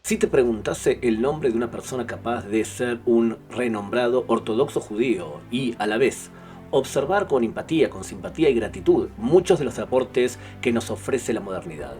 Si te preguntase el nombre de una persona capaz de ser un renombrado ortodoxo judío y, a la vez, observar con empatía, con simpatía y gratitud muchos de los aportes que nos ofrece la modernidad.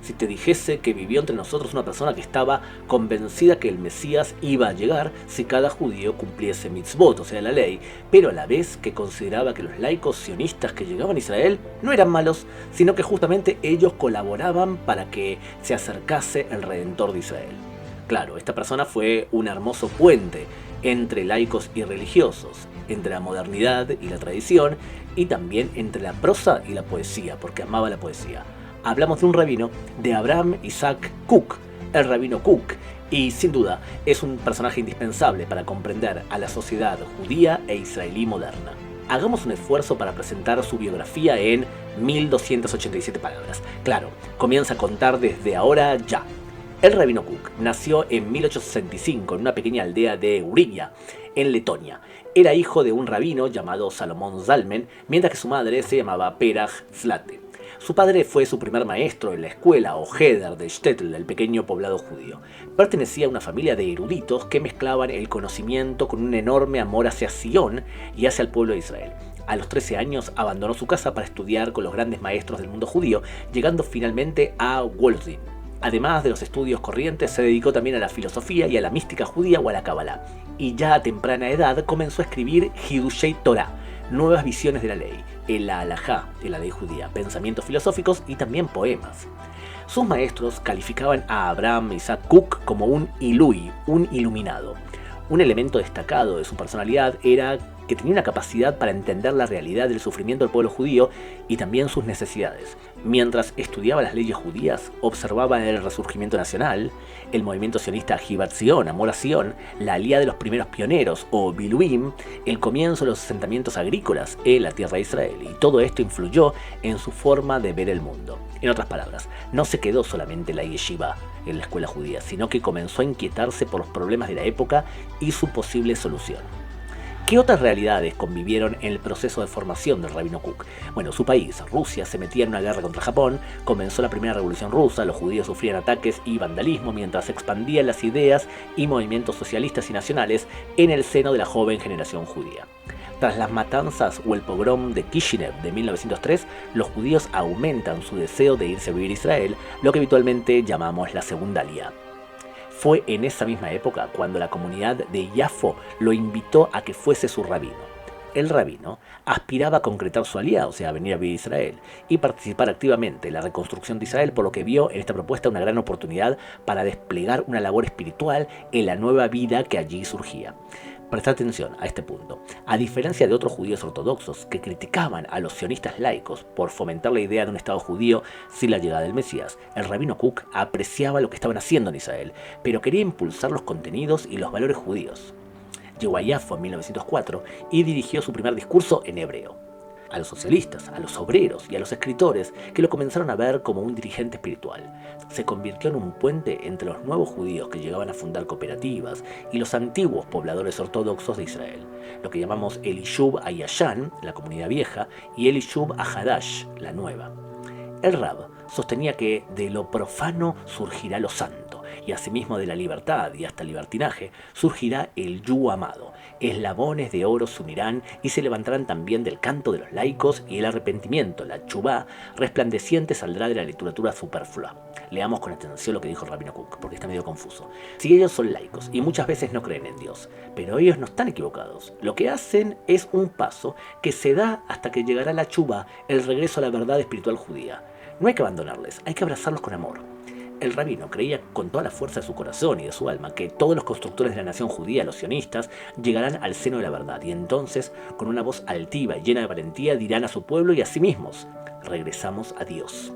Si te dijese que vivió entre nosotros una persona que estaba convencida que el Mesías iba a llegar si cada judío cumpliese mitzvot, o sea, la ley, pero a la vez que consideraba que los laicos sionistas que llegaban a Israel no eran malos, sino que justamente ellos colaboraban para que se acercase el Redentor de Israel. Claro, esta persona fue un hermoso puente entre laicos y religiosos, entre la modernidad y la tradición, y también entre la prosa y la poesía, porque amaba la poesía. Hablamos de un rabino, de Abraham Isaac Kook, el rabino Kook, y sin duda es un personaje indispensable para comprender a la sociedad judía e israelí moderna. Hagamos un esfuerzo para presentar su biografía en 1287 palabras. Claro, comienza a contar desde ahora ya. El rabino Kook nació en 1865 en una pequeña aldea de Uriya, en Letonia. Era hijo de un rabino llamado Salomón Zalmen, mientras que su madre se llamaba Peraj Zlate. Su padre fue su primer maestro en la escuela o Heder de Shtetl, el pequeño poblado judío. Pertenecía a una familia de eruditos que mezclaban el conocimiento con un enorme amor hacia Sion y hacia el pueblo de Israel. A los 13 años abandonó su casa para estudiar con los grandes maestros del mundo judío, llegando finalmente a Wolozhin. Además de los estudios corrientes, se dedicó también a la filosofía y a la mística judía o a la Kabbalah. Y ya a temprana edad comenzó a escribir Hidushei Torah, nuevas visiones de la ley, el halajá de la ley judía, pensamientos filosóficos y también poemas. Sus maestros calificaban a Abraham Isaac Kook como un ilui, un iluminado. Un elemento destacado de su personalidad era que tenía una capacidad para entender la realidad del sufrimiento del pueblo judío y también sus necesidades. Mientras estudiaba las leyes judías, observaba el resurgimiento nacional, el movimiento sionista Jivat Zion, Amor a Sion, la alía de los primeros pioneros, o Biluim, el comienzo de los asentamientos agrícolas en la tierra de Israel, y todo esto influyó en su forma de ver el mundo. En otras palabras, no se quedó solamente en la yeshiva, en la escuela judía, sino que comenzó a inquietarse por los problemas de la época y su posible solución. ¿Qué otras realidades convivieron en el proceso de formación del rabino Kook? Bueno, su país, Rusia, se metía en una guerra contra Japón, comenzó la primera revolución rusa, los judíos sufrían ataques y vandalismo mientras se expandían las ideas y movimientos socialistas y nacionales en el seno de la joven generación judía. Tras las matanzas o el pogrom de Kishinev de 1903, los judíos aumentan su deseo de irse a vivir a Israel, lo que habitualmente llamamos la Segunda Aliyá. Fue en esa misma época cuando la comunidad de Yafo lo invitó a que fuese su rabino. El rabino aspiraba a concretar su aliyá, o sea, a venir a vivir a Israel, y participar activamente en la reconstrucción de Israel, por lo que vio en esta propuesta una gran oportunidad para desplegar una labor espiritual en la nueva vida que allí surgía. Presta atención a este punto. A diferencia de otros judíos ortodoxos que criticaban a los sionistas laicos por fomentar la idea de un Estado judío sin la llegada del Mesías, el rabino Kook apreciaba lo que estaban haciendo en Israel, pero quería impulsar los contenidos y los valores judíos. Llegó a Yafo en 1904 y dirigió su primer discurso en hebreo. A los socialistas, a los obreros y a los escritores que lo comenzaron a ver como un dirigente espiritual. Se convirtió en un puente entre los nuevos judíos que llegaban a fundar cooperativas y los antiguos pobladores ortodoxos de Israel, lo que llamamos el Yishuv HaYashan, la comunidad vieja, y el Yishuv HaHadash, la nueva. El Rab sostenía que de lo profano surgirá lo santo, y asimismo de la libertad y hasta el libertinaje surgirá el yu amado. Eslabones de oro se unirán y se levantarán también del canto de los laicos, y el arrepentimiento, la tshuvá, resplandeciente saldrá de la literatura superflua. Leamos con atención lo que dijo el rabino Kook, porque está medio confuso. Si ellos son laicos y muchas veces no creen en Dios, pero ellos no están equivocados. Lo que hacen es un paso que se da hasta que llegará la tshuvá, el regreso a la verdad espiritual judía. No hay que abandonarles, hay que abrazarlos con amor. El rabino creía con toda la fuerza de su corazón y de su alma que todos los constructores de la nación judía, los sionistas, llegarán al seno de la verdad, y entonces, con una voz altiva y llena de valentía, dirán a su pueblo y a sí mismos: regresamos a Dios.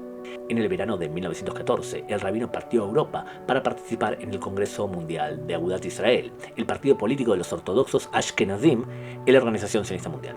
En el verano de 1914, el rabino partió a Europa para participar en el Congreso Mundial de Agudat Israel, el partido político de los ortodoxos Ashkenazim en la Organización Sionista Mundial.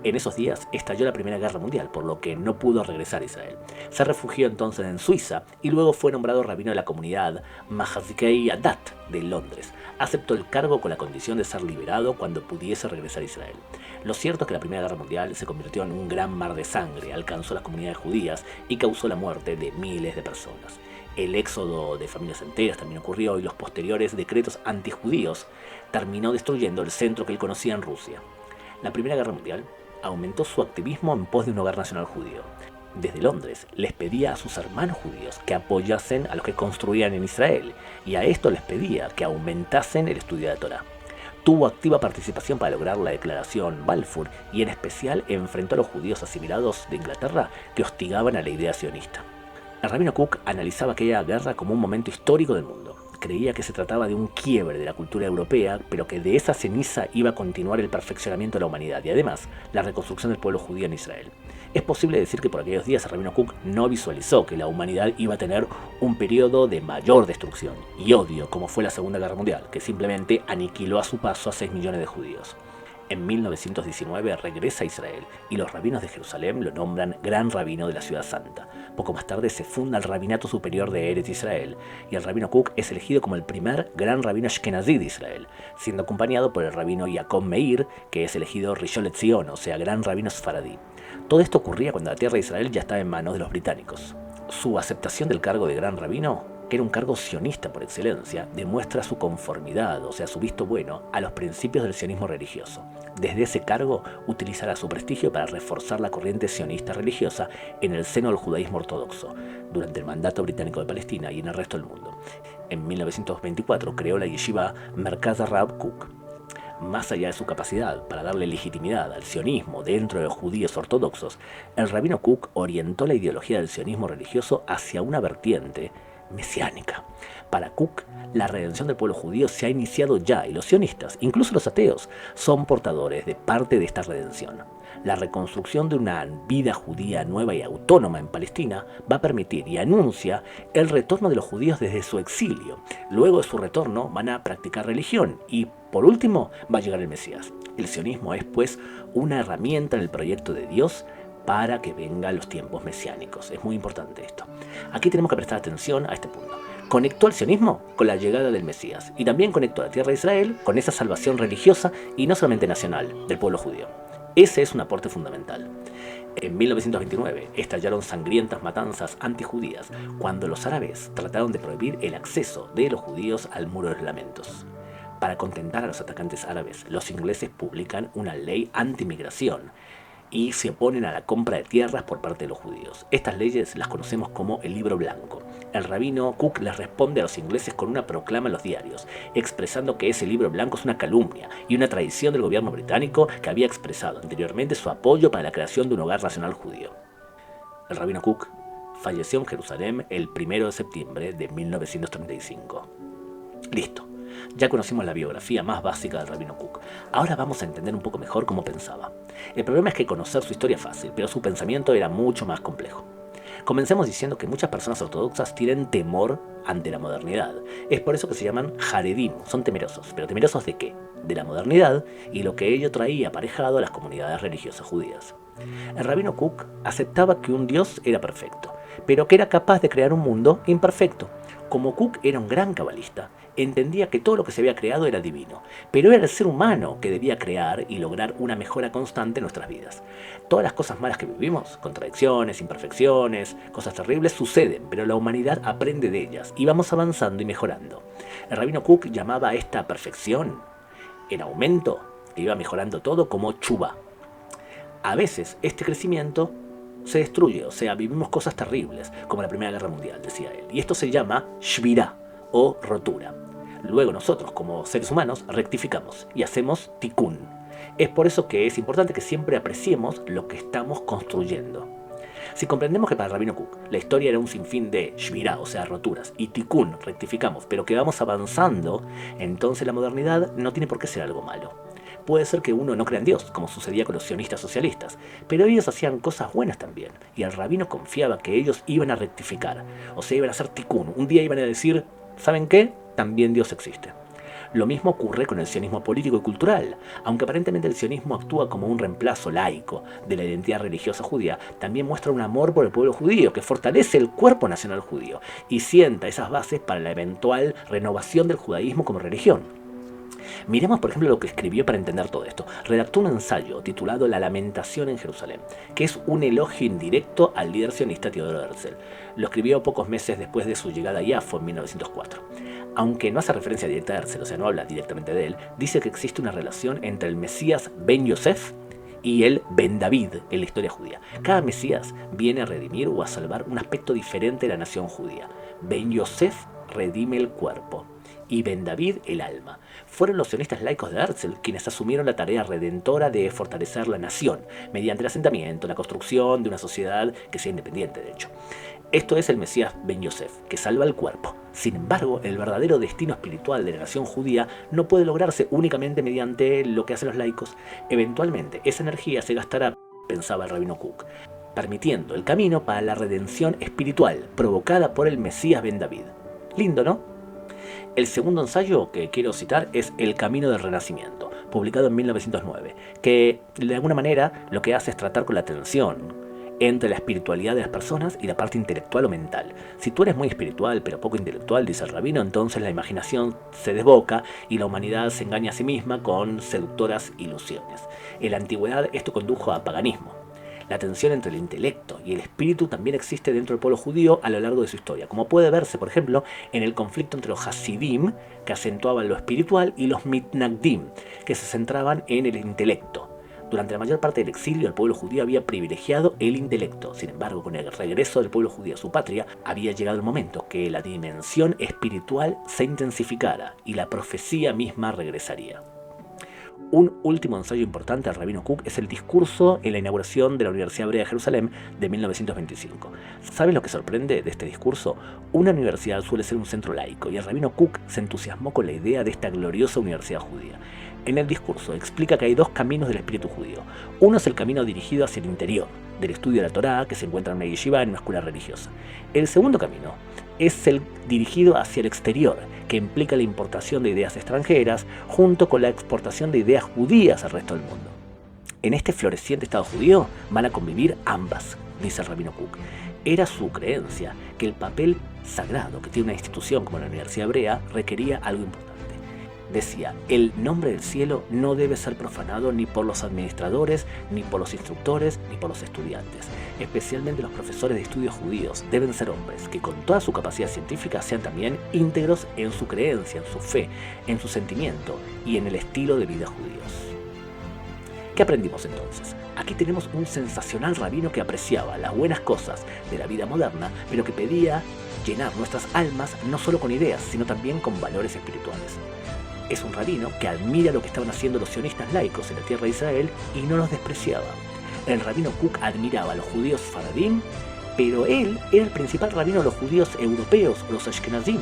En esos días estalló la Primera Guerra Mundial, por lo que no pudo regresar a Israel. Se refugió entonces en Suiza y luego fue nombrado rabino de la comunidad Mahazikei Adat de Londres. Aceptó el cargo con la condición de ser liberado cuando pudiese regresar a Israel. Lo cierto es que la Primera Guerra Mundial se convirtió en un gran mar de sangre, alcanzó las comunidades judías y causó la muerte de miles de personas. El éxodo de familias enteras también ocurrió y los posteriores decretos antijudíos terminó destruyendo el centro que él conocía en Rusia. La Primera Guerra Mundial aumentó su activismo en pos de un hogar nacional judío. Desde Londres les pedía a sus hermanos judíos que apoyasen a los que construían en Israel y a esto les pedía que aumentasen el estudio de la Torá. Tuvo activa participación para lograr la declaración Balfour y en especial enfrentó a los judíos asimilados de Inglaterra que hostigaban a la idea sionista. El rabino Kook analizaba aquella guerra como un momento histórico del mundo. Creía que se trataba de un quiebre de la cultura europea, pero que de esa ceniza iba a continuar el perfeccionamiento de la humanidad y además la reconstrucción del pueblo judío en Israel. Es posible decir que por aquellos días el rabino Kook no visualizó que la humanidad iba a tener un periodo de mayor destrucción y odio como fue la Segunda Guerra Mundial, que simplemente aniquiló a su paso a 6 millones de judíos. En 1919 regresa a Israel y los rabinos de Jerusalén lo nombran Gran Rabino de la Ciudad Santa. Poco más tarde se funda el Rabinato Superior de Eretz Israel y el rabino Kook es elegido como el primer Gran Rabino Ashkenazí de Israel, siendo acompañado por el rabino Yaakov Meir, que es elegido Rishon LeZion, o sea, Gran Rabino Sfaradí. Todo esto ocurría cuando la tierra de Israel ya estaba en manos de los británicos. Su aceptación del cargo de Gran Rabino, que era un cargo sionista por excelencia, demuestra su conformidad, o sea, su visto bueno, a los principios del sionismo religioso. Desde ese cargo utilizará su prestigio para reforzar la corriente sionista religiosa en el seno del judaísmo ortodoxo, durante el mandato británico de Palestina y en el resto del mundo. En 1924 creó la yeshiva Merkaz Rab Kook. Más allá de su capacidad para darle legitimidad al sionismo dentro de los judíos ortodoxos, el rabino Kook orientó la ideología del sionismo religioso hacia una vertiente mesiánica. Para Kook, la redención del pueblo judío se ha iniciado ya y los sionistas, incluso los ateos, son portadores de parte de esta redención. La reconstrucción de una vida judía nueva y autónoma en Palestina va a permitir y anuncia el retorno de los judíos desde su exilio. Luego de su retorno van a practicar religión y, por último, va a llegar el Mesías. El sionismo es, pues, una herramienta en el proyecto de Dios para que vengan los tiempos mesiánicos. Es muy importante esto. Aquí tenemos que prestar atención a este punto. Conectó el sionismo con la llegada del Mesías y también conectó a la tierra de Israel con esa salvación religiosa y no solamente nacional del pueblo judío. Ese es un aporte fundamental. En 1929 estallaron sangrientas matanzas antijudías cuando los árabes trataron de prohibir el acceso de los judíos al Muro de los Lamentos. Para contentar a los atacantes árabes, los ingleses publican una ley antimigración y se oponen a la compra de tierras por parte de los judíos. Estas leyes las conocemos como el Libro Blanco. El rabino Kook les responde a los ingleses con una proclama en los diarios, expresando que ese Libro Blanco es una calumnia y una traición del gobierno británico que había expresado anteriormente su apoyo para la creación de un hogar nacional judío. El rabino Kook falleció en Jerusalén el 1 de septiembre de 1935. Listo. Ya conocimos la biografía más básica del rabino Kook. Ahora vamos a entender un poco mejor cómo pensaba. El problema es que conocer su historia es fácil, pero su pensamiento era mucho más complejo. Comencemos diciendo que muchas personas ortodoxas tienen temor ante la modernidad. Es por eso que se llaman Haredim, son temerosos. ¿Pero temerosos de qué? De la modernidad y lo que ello traía aparejado a las comunidades religiosas judías. El rabino Kook aceptaba que un Dios era perfecto, pero que era capaz de crear un mundo imperfecto. Como Kook era un gran cabalista, entendía que todo lo que se había creado era divino, pero era el ser humano que debía crear y lograr una mejora constante en nuestras vidas. Todas las cosas malas que vivimos, contradicciones, imperfecciones, cosas terribles, suceden, pero la humanidad aprende de ellas y vamos avanzando y mejorando. El rabino Kook llamaba a esta perfección, en aumento, que iba mejorando todo, como tshuva. A veces este crecimiento se destruye, o sea, vivimos cosas terribles, como la Primera Guerra Mundial, decía él. Y esto se llama shvirá, o rotura. Luego nosotros, como seres humanos, rectificamos y hacemos tikkun. Es por eso que es importante que siempre apreciemos lo que estamos construyendo. Si comprendemos que para el rabino Kook la historia era un sinfín de shvirá, o sea, roturas, y tikkun, rectificamos, pero que vamos avanzando, entonces la modernidad no tiene por qué ser algo malo. Puede ser que uno no crea en Dios, como sucedía con los sionistas socialistas, pero ellos hacían cosas buenas también, y el rabino confiaba que ellos iban a rectificar, o sea, iban a hacer tikkun. Un día iban a decir, ¿saben qué? También Dios existe. Lo mismo ocurre con el sionismo político y cultural. Aunque aparentemente el sionismo actúa como un reemplazo laico de la identidad religiosa judía, también muestra un amor por el pueblo judío que fortalece el cuerpo nacional judío y sienta esas bases para la eventual renovación del judaísmo como religión. Miremos, por ejemplo, lo que escribió para entender todo esto. Redactó un ensayo titulado La Lamentación en Jerusalén, que es un elogio indirecto al líder sionista Teodoro Herzl. Lo escribió pocos meses después de su llegada a Yafo en 1904. Aunque no hace referencia directa a Herzl, o sea, no habla directamente de él, dice que existe una relación entre el Mesías Ben Yosef y el Ben David en la historia judía. Cada Mesías viene a redimir o a salvar un aspecto diferente de la nación judía. Ben Yosef redime el cuerpo y Ben David el alma. Fueron los sionistas laicos de Herzl quienes asumieron la tarea redentora de fortalecer la nación mediante el asentamiento, la construcción de una sociedad que sea independiente, de hecho. Esto es el Mesías Ben Yosef, que salva el cuerpo. Sin embargo, el verdadero destino espiritual de la nación judía no puede lograrse únicamente mediante lo que hacen los laicos. Eventualmente, esa energía se gastará, pensaba el rabino Kook, permitiendo el camino para la redención espiritual provocada por el Mesías Ben David. Lindo, ¿no? El segundo ensayo que quiero citar es El Camino del Renacimiento, publicado en 1909, que de alguna manera lo que hace es tratar con la tensión entre la espiritualidad de las personas y la parte intelectual o mental. Si tú eres muy espiritual pero poco intelectual, dice el rabino, entonces la imaginación se desboca y la humanidad se engaña a sí misma con seductoras ilusiones. En la antigüedad esto condujo a paganismo. La tensión entre el intelecto y el espíritu también existe dentro del pueblo judío a lo largo de su historia, como puede verse, por ejemplo, en el conflicto entre los Hasidim, que acentuaban lo espiritual, y los Mitnagdim, que se centraban en el intelecto. Durante la mayor parte del exilio, el pueblo judío había privilegiado el intelecto. Sin embargo, con el regreso del pueblo judío a su patria, había llegado el momento que la dimensión espiritual se intensificara y la profecía misma regresaría. Un último ensayo importante del rabino Kook es el discurso en la inauguración de la Universidad Hebrea de Jerusalén de 1925. ¿Sabes lo que sorprende de este discurso? Una universidad suele ser un centro laico y el rabino Kook se entusiasmó con la idea de esta gloriosa universidad judía. En el discurso explica que hay dos caminos del espíritu judío. Uno es el camino dirigido hacia el interior, del estudio de la Torá, que se encuentra en una yeshiva, en una escuela religiosa. El segundo camino es el dirigido hacia el exterior, que implica la importación de ideas extranjeras junto con la exportación de ideas judías al resto del mundo. En este floreciente Estado judío van a convivir ambas, dice el rabino Kook. Era su creencia que el papel sagrado que tiene una institución como la Universidad Hebrea requería algo importante. Decía, el nombre del cielo no debe ser profanado ni por los administradores, ni por los instructores, ni por los estudiantes. Especialmente los profesores de estudios judíos deben ser hombres que con toda su capacidad científica sean también íntegros en su creencia, en su fe, en su sentimiento y en el estilo de vida judíos. ¿Qué aprendimos entonces? Aquí tenemos un sensacional rabino que apreciaba las buenas cosas de la vida moderna, pero que pedía llenar nuestras almas no solo con ideas, sino también con valores espirituales. Es un rabino que admira lo que estaban haciendo los sionistas laicos en la tierra de Israel y no los despreciaba. El rabino Kook admiraba a los judíos faradim, pero él era el principal rabino de los judíos europeos, los ashkenazim.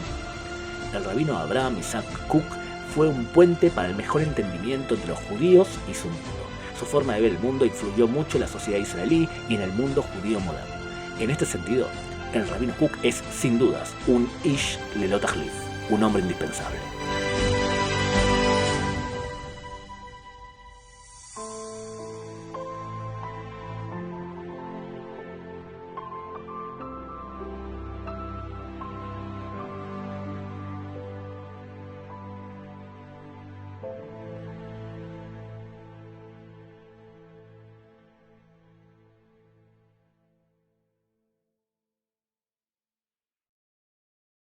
El rabino Abraham Isaac Kook fue un puente para el mejor entendimiento entre los judíos y su mundo. Su forma de ver el mundo influyó mucho en la sociedad israelí y en el mundo judío moderno. En este sentido, el rabino Kook es sin dudas un ish lelot tachlif, un hombre indispensable.